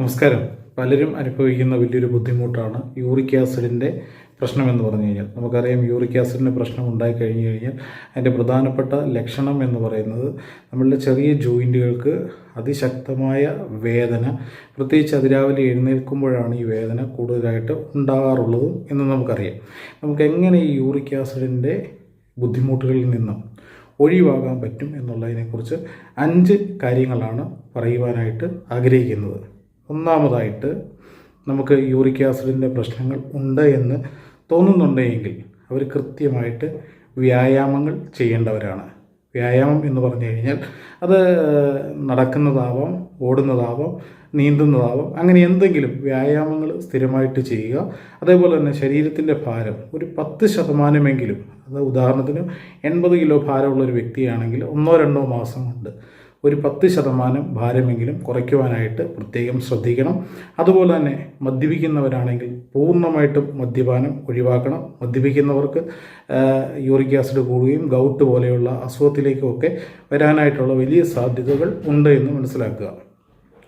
നമസ്കാരം. പലരും അനുഭവിക്കുന്ന വലിയൊരു ബുദ്ധിമുട്ടാണ് യൂറിക് ആസിഡിൻ്റെ പ്രശ്നമെന്ന് പറഞ്ഞു കഴിഞ്ഞാൽ. നമുക്കറിയാം, യൂറിക് ആസിഡിൻ്റെ പ്രശ്നം ഉണ്ടായി കഴിഞ്ഞു കഴിഞ്ഞാൽ അതിൻ്റെ പ്രധാനപ്പെട്ട ലക്ഷണം എന്ന് പറയുന്നത് നമ്മളുടെ ചെറിയ ജോയിൻറ്റുകൾക്ക് അതിശക്തമായ വേദന, പ്രത്യേകിച്ച് അതിരാവിലെ എഴുന്നേൽക്കുമ്പോഴാണ് ഈ വേദന കൂടുതലായിട്ട് ഉണ്ടാകാറുള്ളതും എന്ന് നമുക്കറിയാം. നമുക്ക് എങ്ങനെ ഈ യൂറിക് ആസിഡിൻ്റെ ബുദ്ധിമുട്ടുകളിൽ നിന്നും ഒഴിവാകാൻ പറ്റും എന്നുള്ളതിനെക്കുറിച്ച് 5 കാര്യങ്ങളാണ് പറയുവാനായിട്ട് ആഗ്രഹിക്കുന്നത്. ഒന്നാമതായിട്ട്, നമുക്ക് യൂറിക് ആസിഡിൻ്റെ പ്രശ്നങ്ങൾ ഉണ്ട് എന്ന് തോന്നുന്നുണ്ടെങ്കിൽ അവർ കൃത്യമായിട്ട് വ്യായാമങ്ങൾ ചെയ്യേണ്ടവരാണ്. വ്യായാമം എന്ന് പറഞ്ഞു കഴിഞ്ഞാൽ അത് നടക്കുന്നതാവാം, ഓടുന്നതാവാം, നീന്തുന്നതാവാം, അങ്ങനെ എന്തെങ്കിലും വ്യായാമങ്ങൾ സ്ഥിരമായിട്ട് ചെയ്യുക. അതേപോലെ തന്നെ ശരീരത്തിൻ്റെ ഭാരം ഒരു 10% അത് ഉദാഹരണത്തിന് 80 കിലോ ഭാരമുള്ളൊരു വ്യക്തിയാണെങ്കിൽ 1-2 മാസം കൊണ്ട് ഒരു 10% ഭാരമെങ്കിലും കുറയ്ക്കുവാനായിട്ട് പ്രത്യേകം ശ്രദ്ധിക്കണം. അതുപോലെ തന്നെ മദ്യപിക്കുന്നവരാണെങ്കിൽ പൂർണ്ണമായിട്ടും മദ്യപാനം ഒഴിവാക്കണം. മദ്യപിക്കുന്നവർക്ക് യൂറിക് ആസിഡ് കൂടുകയും ഗൗട്ട് പോലെയുള്ള അസുഖത്തിലേക്കുമൊക്കെ വരാനായിട്ടുള്ള വലിയ സാധ്യതകൾ ഉണ്ട് എന്ന് മനസ്സിലാക്കുക.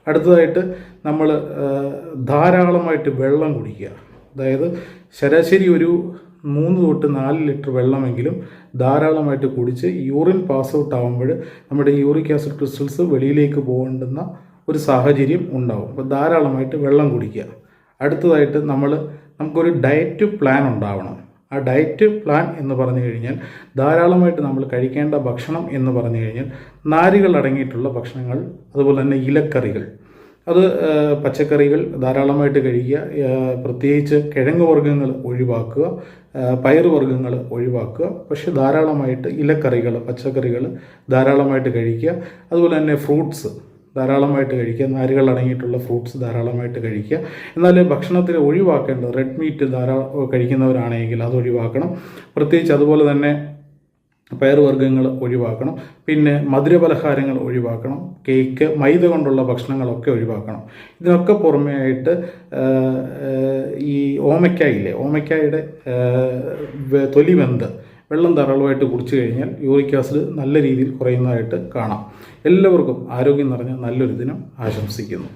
അടുത്തതായിട്ട്, നമ്മൾ ധാരാളമായിട്ട് വെള്ളം കുടിക്കുക. അതായത് ശരാശരി ഒരു 3-4 ലിറ്റർ വെള്ളമെങ്കിലും ധാരാളമായിട്ട് കുടിച്ച് യൂറിൻ പാസ് ഔട്ട് ആകുമ്പോൾ നമ്മുടെ യൂറിക് ആസിഡ് ക്രിസ്റ്റൽസ് വെളിയിലേക്ക് പോകേണ്ടുന്ന ഒരു സാഹചര്യം ഉണ്ടാവും. അപ്പോൾ ധാരാളമായിട്ട് വെള്ളം കുടിക്കുക. അടുത്തതായിട്ട്, നമുക്കൊരു ഡയറ്റ് പ്ലാൻ ഉണ്ടാവണം. ആ ഡയറ്റ് പ്ലാൻ എന്ന് പറഞ്ഞു കഴിഞ്ഞാൽ ധാരാളമായിട്ട് നമ്മൾ കഴിക്കേണ്ട ഭക്ഷണം എന്ന് പറഞ്ഞു കഴിഞ്ഞാൽ നാരുകൾ അടങ്ങിയിട്ടുള്ള ഭക്ഷണങ്ങൾ, അതുപോലെ തന്നെ ഇലക്കറികൾ, അത് പച്ചക്കറികൾ ധാരാളമായിട്ട് കഴിക്കുക. പ്രത്യേകിച്ച് കിഴങ്ങ് വർഗ്ഗങ്ങൾ ഒഴിവാക്കുക, പയറുവർഗ്ഗങ്ങൾ ഒഴിവാക്കുക. പക്ഷേ ധാരാളമായിട്ട് ഇലക്കറികൾ, പച്ചക്കറികൾ ധാരാളമായിട്ട് കഴിക്കുക. അതുപോലെ തന്നെ ഫ്രൂട്ട്സ് ധാരാളമായിട്ട് കഴിക്കുക. നാരുകൾ അടങ്ങിയിട്ടുള്ള ഫ്രൂട്ട്സ് ധാരാളമായിട്ട് കഴിക്കുക. എന്നാൽ ഭക്ഷണത്തിൽ ഒഴിവാക്കേണ്ടത് റെഡ് മീറ്റ് കഴിക്കുന്നവരാണെങ്കിൽ അത് ഒഴിവാക്കണം. പ്രത്യേകിച്ച് അതുപോലെ തന്നെ പയറുവർഗ്ഗങ്ങൾ ഒഴിവാക്കണം. പിന്നെ മധുരപലഹാരങ്ങൾ ഒഴിവാക്കണം. കേക്ക്, മൈദ കൊണ്ടുള്ള ഭക്ഷണങ്ങളൊക്കെ ഒഴിവാക്കണം. ഇതിനൊക്കെ പുറമേ ആയിട്ട് ഈ ഓമയ്ക്കായുടെ തൊലി വെന്ത് വെള്ളം ധാരാളമായിട്ട് കുടിച്ചു കഴിഞ്ഞാൽ യൂറിക് ആസിഡ് നല്ല രീതിയിൽ കുറയുന്നതായിട്ട് കാണാം. എല്ലാവർക്കും ആരോഗ്യം നിറഞ്ഞ നല്ലൊരു ദിനം ആശംസിക്കുന്നു.